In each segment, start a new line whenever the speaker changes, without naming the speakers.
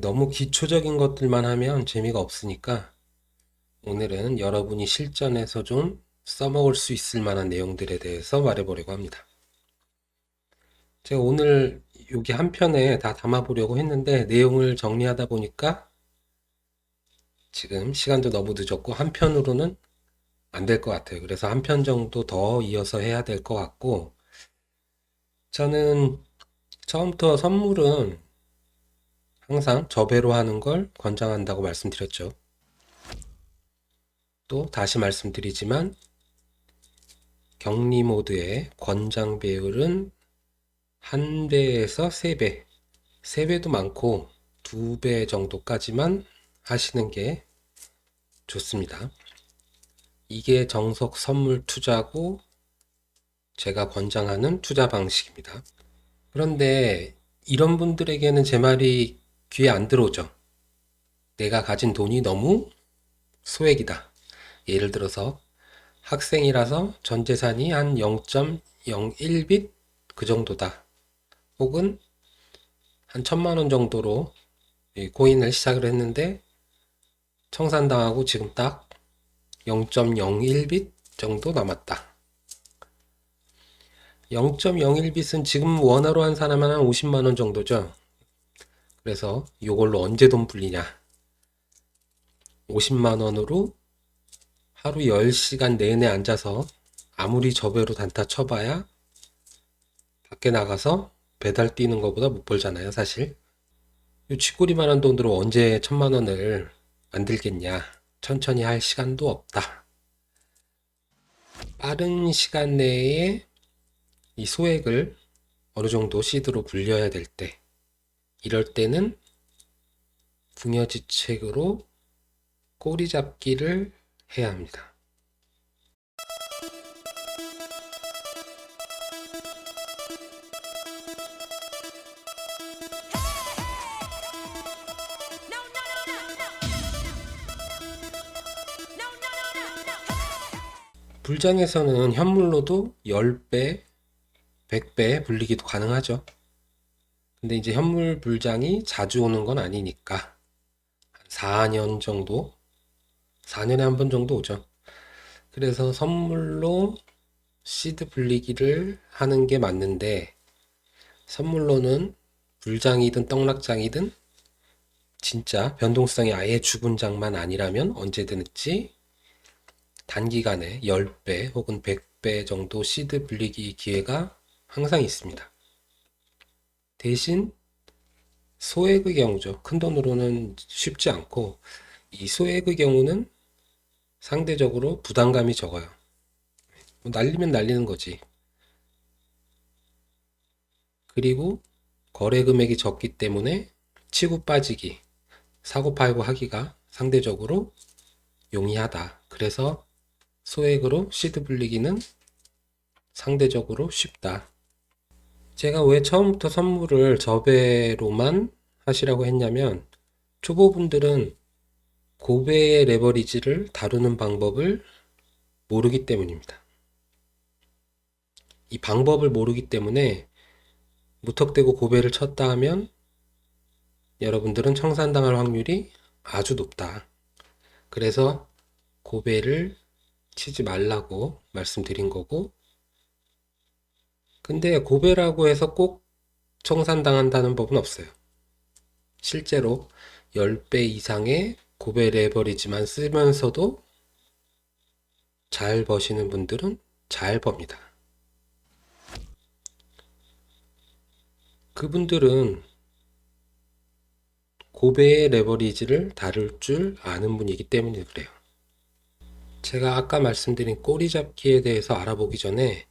너무 기초적인 것들만 하면 재미가 없으니까 오늘은 여러분이 실전에서 좀 써먹을 수 있을 만한 내용들에 대해서 말해보려고 합니다. 제가 오늘 여기 한 편에 다 담아보려고 했는데 내용을 정리하다 보니까 지금 시간도 너무 늦었고 한 편으로는 안 될 것 같아요. 그래서 한 편 정도 더 이어서 해야 될 것 같고, 저는 처음부터 선물은 항상 저배로 하는 걸 권장한다고 말씀드렸죠. 또 다시 말씀드리지만 격리 모드의 권장 배율은 1배에서 3배, 3배도 많고 2배 정도까지만 하시는 게 좋습니다. 이게 정석 선물 투자고 제가 권장하는 투자 방식입니다. 그런데 이런 분들에게는 제 말이 귀에 안 들어오죠. 내가 가진 돈이 너무 소액이다. 예를 들어서 학생이라서 전 재산이 한 0.01빛 그 정도다. 혹은 한 1,000만 원 정도로 이 코인을 시작을 했는데 청산당하고 지금 딱 0.01빛 정도 남았다. 0.01빛은 지금 원화로 한 사람은 한 50만 원 정도죠. 그래서 이걸로 언제 돈 불리냐? 50만 원으로 하루 10시간 내내 앉아서 아무리 저배로 단타 쳐봐야 밖에 나가서 배달 뛰는 것보다 못 벌잖아요, 사실. 이 쥐꼬리만한 돈으로 언제 1,000만 원을 만들겠냐? 천천히 할 시간도 없다. 빠른 시간 내에 이 소액을 어느 정도 시드로 굴려야 될 때, 이럴 때는 궁여지책으로 꼬리 잡기를 해야 합니다. 불장에서는 현물로도 10배, 100배 불리기도 가능하죠. 근데 이제 현물 불장이 자주 오는 건 아니니까 한 4년 정도, 4년에 한 번 정도 오죠. 그래서 선물로 시드 불리기를 하는 게 맞는데, 선물로는 불장이든 떡락장이든 진짜 변동성이 아예 죽은 장만 아니라면 언제든지 단기간에 10배 혹은 100배 정도 시드 불리기 기회가 항상 있습니다. 대신 소액의 경우죠. 큰 돈으로는 쉽지 않고, 이 소액의 경우는 상대적으로 부담감이 적어요. 뭐 날리면 날리는 거지. 그리고 거래 금액이 적기 때문에 치고 빠지기, 사고 팔고 하기가 상대적으로 용이하다. 그래서 소액으로 시드 불리기는 상대적으로 쉽다. 제가 왜 처음부터 선물을 저배로만 하시라고 했냐면, 초보분들은 고배의 레버리지를 다루는 방법을 모르기 때문입니다. 이 방법을 모르기 때문에 무턱대고 고배를 쳤다 하면 여러분들은 청산당할 확률이 아주 높다. 그래서 고배를 치지 말라고 말씀드린 거고, 근데 고배라고 해서 꼭 청산당한다는 법은 없어요. 실제로 10배 이상의 고배 레버리지만 쓰면서도 잘 버시는 분들은 잘 법니다. 그분들은 고배의 레버리지를 다룰 줄 아는 분이기 때문에 그래요. 제가 아까 말씀드린 꼬리 잡기에 대해서 알아보기 전에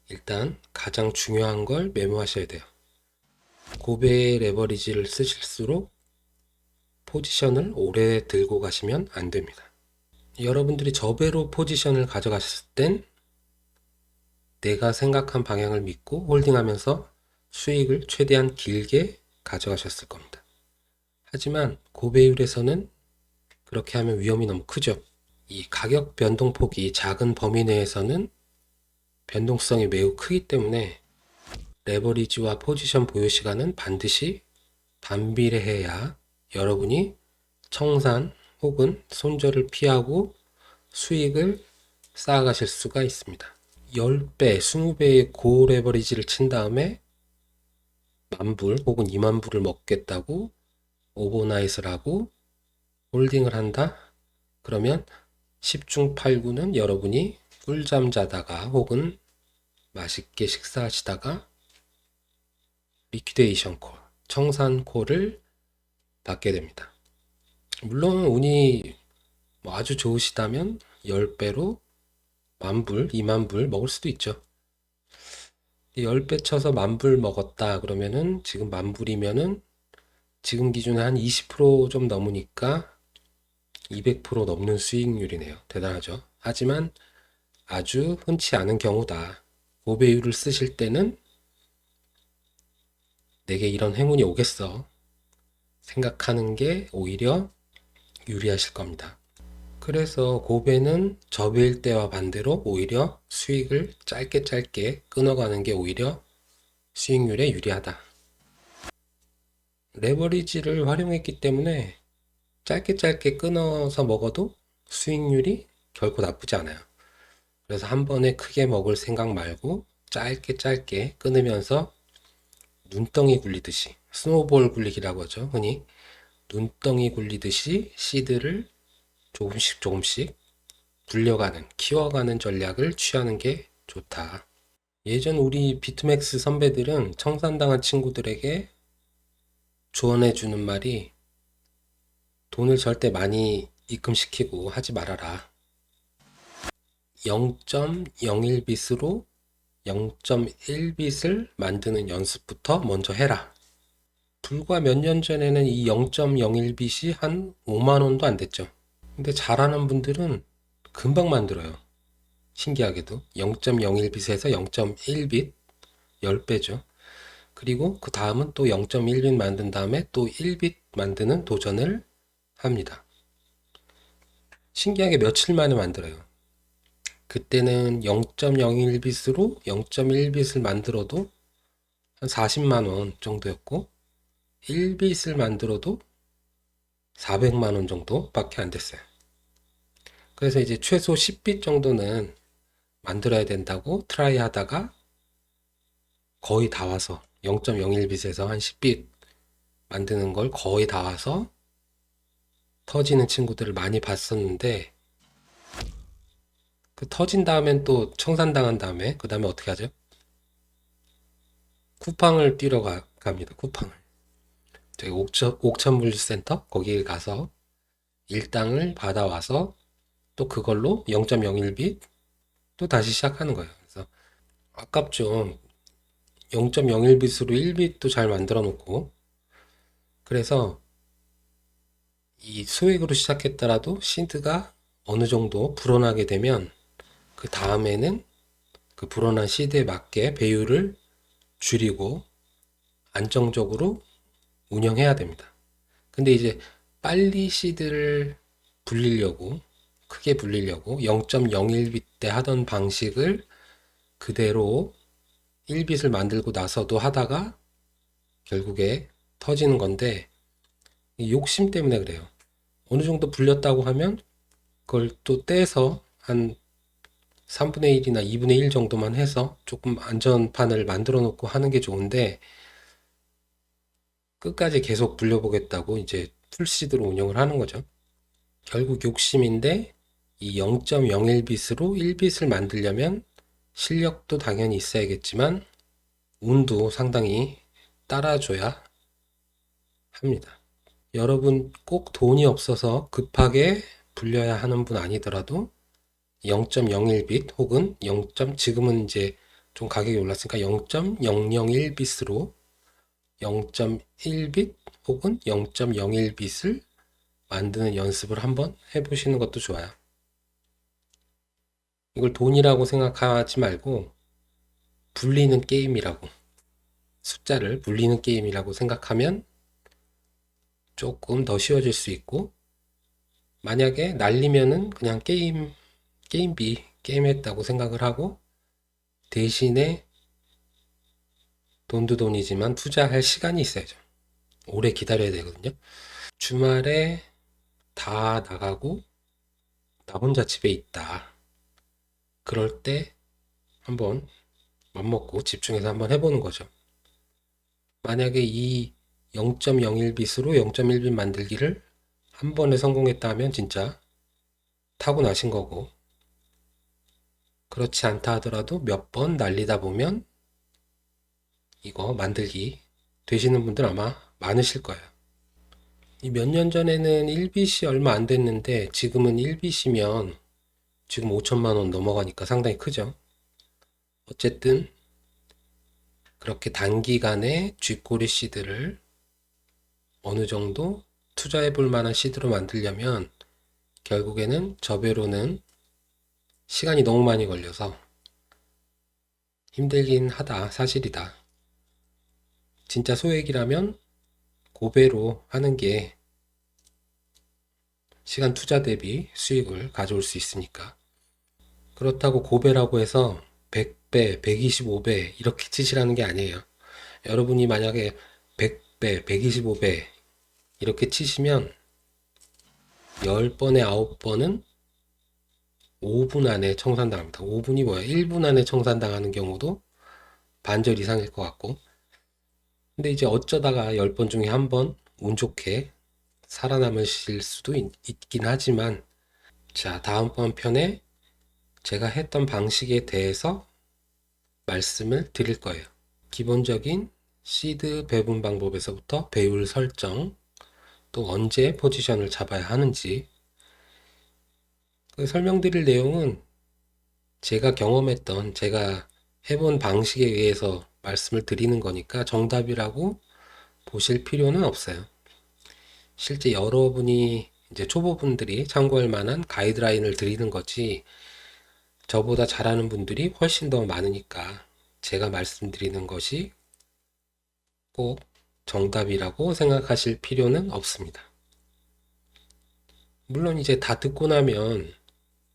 일단 가장 중요한 걸 메모하셔야 돼요. 고배의 레버리지를 쓰실수록 포지션을 오래 들고 가시면 안 됩니다. 여러분들이 저배로 포지션을 가져가셨을 땐 내가 생각한 방향을 믿고 홀딩하면서 수익을 최대한 길게 가져가셨을 겁니다. 하지만 고배율에서는 그렇게 하면 위험이 너무 크죠. 이 가격 변동폭이 작은 범위 내에서는 변동성이 매우 크기 때문에 레버리지와 포지션 보유 시간은 반드시 반비례해야 여러분이 청산 혹은 손절을 피하고 수익을 쌓아가실 수가 있습니다. 10배, 20배의 고레버리지를 친 다음에 만불 혹은 2만불을 먹겠다고 오버나잇을 하고 홀딩을 한다? 그러면 10중 8구는 여러분이 꿀잠 자다가 혹은 맛있게 식사하시다가 리퀴데이션 콜, 청산 콜을 받게 됩니다. 물론 운이 아주 좋으시다면 10배로 만불, 2만불 먹을 수도 있죠. 10배 쳐서 만불 먹었다 그러면은 지금 만불이면은 지금 기준에 한 20%좀 넘으니까 200% 넘는 수익률이네요. 대단하죠. 하지만 아주 흔치 않은 경우다. 고배율을 쓰실 때는 내게 이런 행운이 오겠어 생각하는 게 오히려 유리하실 겁니다. 그래서 고배는 저배일 때와 반대로 오히려 수익을 짧게 끊어가는 게 오히려 수익률에 유리하다. 레버리지를 활용했기 때문에 짧게 끊어서 먹어도 수익률이 결코 나쁘지 않아요. 그래서 한 번에 크게 먹을 생각 말고 짧게 끊으면서 눈덩이 굴리듯이, 스노볼 굴리기라고 하죠. 흔히 눈덩이 굴리듯이 시드를 조금씩 불려가는, 키워가는 전략을 취하는 게 좋다. 예전 우리 비트맥스 선배들은 청산당한 친구들에게 조언해주는 말이 돈을 절대 많이 입금시키고 하지 말아라. 0.01빛으로 0.1빛을 만드는 연습부터 먼저 해라. 불과 몇 년 전에는 이 0.01빛이 한 5만 원도 안 됐죠. 근데 잘하는 분들은 금방 만들어요. 신기하게도 0.01빛에서 0.1빛 10배죠. 그리고 그 다음은 또 0.1빛 만든 다음에 또 1빛 만드는 도전을 합니다. 신기하게 며칠 만에 만들어요. 그때는 0.01빛으로 0.1빛을 만들어도 한 40만 원 정도였고 1빛을 만들어도 400만 원 정도밖에 안 됐어요. 그래서 이제 최소 10빛 정도는 만들어야 된다고 트라이 하다가 거의 다 와서 0.01빛에서 한 10빛 만드는 걸 거의 다 와서 터지는 친구들을 많이 봤었는데 그 터진 다음엔 또 청산당한 다음에 그 다음에 어떻게 하죠? 쿠팡을 뛰러 갑니다. 쿠팡을. 저기 옥천물류센터 거기에 가서 일당을 받아와서 또 그걸로 0.01빛 또 다시 시작하는 거예요. 그래서 아깝죠. 0.01빛으로 1빛도 잘 만들어 놓고 그래서 이 소액으로 시작했더라도 시드가 어느 정도 불어나게 되면 그 다음에는 그 불어난 시드에 맞게 배율을 줄이고 안정적으로 운영해야 됩니다. 근데 이제 빨리 시드를 불리려고 크게 불리려고 0.01빛 때 하던 방식을 그대로 1빛을 만들고 나서도 하다가 결국에 터지는 건데 욕심 때문에 그래요. 어느 정도 불렸다고 하면 그걸 또 떼서 한 3분의 1이나 2분의 1 정도만 해서 조금 안전판을 만들어 놓고 하는 게 좋은데 끝까지 계속 불려보겠다고 이제 풀시드로 운영을 하는 거죠. 결국 욕심인데 이 0.01빛으로 1빛을 만들려면 실력도 당연히 있어야겠지만 운도 상당히 따라줘야 합니다. 여러분 꼭 돈이 없어서 급하게 불려야 하는 분 아니더라도 0.01빛 혹은 0. 지금은 이제 좀 가격이 올랐으니까 0.001빛으로 0.1빛 혹은 0.01빛을 만드는 연습을 한번 해보시는 것도 좋아요. 이걸 돈이라고 생각하지 말고 불리는 게임이라고, 숫자를 불리는 게임이라고 생각하면 조금 더 쉬워질 수 있고 만약에 날리면은 그냥 게임했다고 생각을 하고 대신에 돈도 돈이지만 투자할 시간이 있어야죠. 오래 기다려야 되거든요. 주말에 다 나가고 나 혼자 집에 있다. 그럴 때 한번 맘먹고 집중해서 한번 해보는 거죠. 만약에 이 0.01빛으로 0.1빛 만들기를 한 번에 성공했다 하면 진짜 타고나신 거고, 그렇지 않다 하더라도 몇 번 날리다 보면 이거 만들기 되시는 분들 아마 많으실 거예요. 이 몇 년 전에는 1빛이 얼마 안 됐는데 지금은 1빛이면 지금 5천만 원 넘어가니까 상당히 크죠. 어쨌든 그렇게 단기간에 쥐꼬리 시드를 어느 정도 투자해 볼 만한 시드로 만들려면 결국에는 저배로는 시간이 너무 많이 걸려서 힘들긴 하다, 사실이다. 진짜 소액이라면 고배로 하는 게 시간 투자 대비 수익을 가져올 수 있으니까. 그렇다고 고배라고 해서 100배, 125배 이렇게 치시라는 게 아니에요. 여러분이 만약에 100배, 125배 이렇게 치시면 10번에 9번은 5분 안에 청산당합니다. 5분이 뭐야? 1분 안에 청산당하는 경우도 반절 이상일 것 같고. 근데 이제 어쩌다가 10번 중에 한 번 운 좋게 살아남으실 수도 있긴 하지만, 자, 다음번 편에 제가 했던 방식에 대해서 말씀을 드릴 거예요. 기본적인 시드 배분 방법에서부터 배율 설정, 또 언제 포지션을 잡아야 하는지, 그 설명드릴 내용은 제가 경험했던, 제가 해본 방식에 의해서 말씀을 드리는 거니까 정답이라고 보실 필요는 없어요. 실제 여러분이 이제 초보분들이 참고할 만한 가이드라인을 드리는 거지, 저보다 잘하는 분들이 훨씬 더 많으니까 제가 말씀드리는 것이 꼭 정답이라고 생각하실 필요는 없습니다. 물론 이제 다 듣고 나면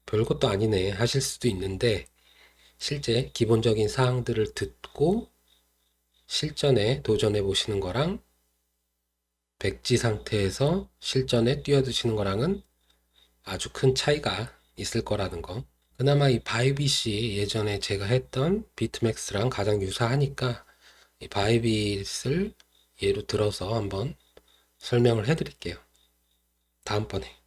별것도 아니네 하실 수도 있는데, 실제 기본적인 사항들을 듣고 실전에 도전해 보시는 거랑 백지 상태에서 실전에 뛰어드시는 거랑은 아주 큰 차이가 있을 거라는 거. 그나마 이 바이빗이 예전에 제가 했던 비트맥스랑 가장 유사하니까 이 바이빗을 예로 들어서 한번 설명을 해 드릴게요. 다음번에.